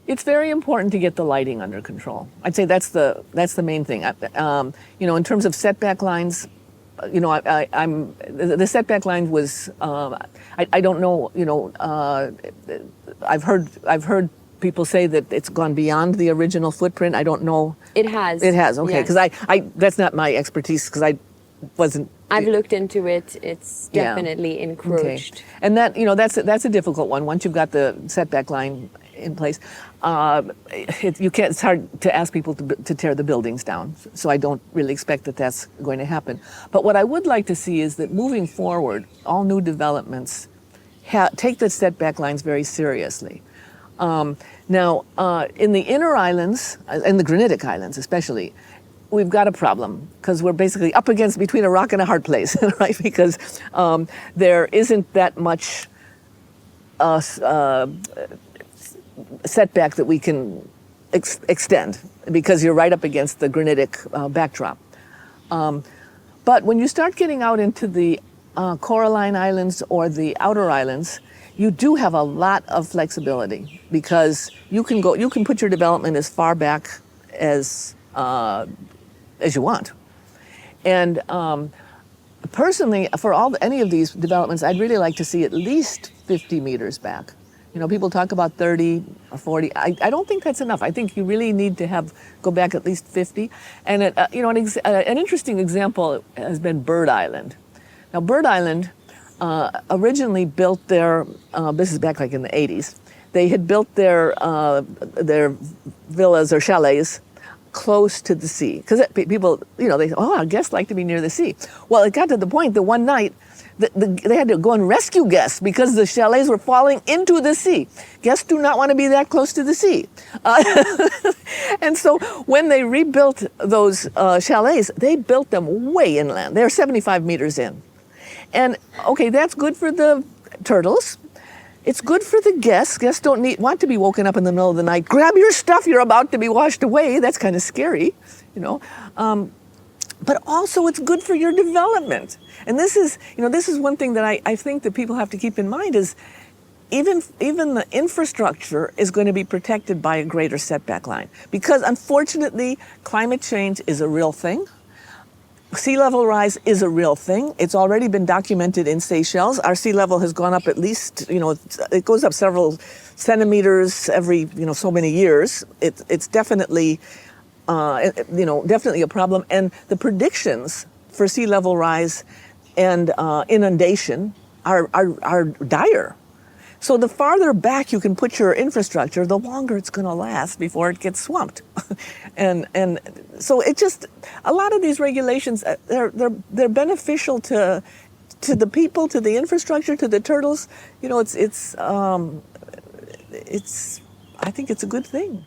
It's very important to get the lighting under control. I'd say that's the main thing. In terms of setback lines, the setback line was. I don't know. I've heard people say that it's gone beyond the original footprint. I don't know. It has. It has. Okay, yes. because I that's not my expertise because I wasn't. I've looked into it. It's definitely encroached. Okay. And that's a difficult one. Once you've got the setback line in place, it's hard to ask people to tear the buildings down. So I don't really expect that that's going to happen. But what I would like to see is that moving forward, all new developments take the setback lines very seriously. Now, in the inner islands, in the granitic islands especially, we've got a problem because we're basically up against between a rock and a hard place, right? Because there isn't that much setback that we can extend because you're right up against the granitic backdrop. But when you start getting out into the coralline islands or the outer islands, you do have a lot of flexibility because you can put your development as far back as you want. And personally, for any of these developments, I'd really like to see at least 50 meters back. People talk about 30 or 40. I don't think that's enough. I think you really need to go back at least 50. And an interesting example has been Bird Island. Now, Bird Island originally built this is back like in the 80s. They had built their villas or chalets close to the sea because people, they our guests like to be near the sea. Well, it got to the point that one night they had to go and rescue guests because the chalets were falling into the sea. Guests do not want to be that close to the sea. And so when they rebuilt those chalets, they built them way inland. They're 75 meters in. And okay, that's good for the turtles. It's good for the guests. Guests don't want to be woken up in the middle of the night. Grab your stuff, you're about to be washed away. That's kind of scary, But also it's good for your development. And this is one thing that I think that people have to keep in mind is even the infrastructure is going to be protected by a greater setback line. Because unfortunately, climate change is a real thing. Sea level rise is a real thing. It's already been documented in Seychelles. Our sea level has gone up at least, it goes up several centimeters every, so many years. It's definitely, definitely a problem. And the predictions for sea level rise and inundation are dire. So the farther back you can put your infrastructure, the longer it's going to last before it gets swamped. and so it just, a lot of these regulations, they're beneficial to the people, to the infrastructure, to the turtles. I think it's a good thing.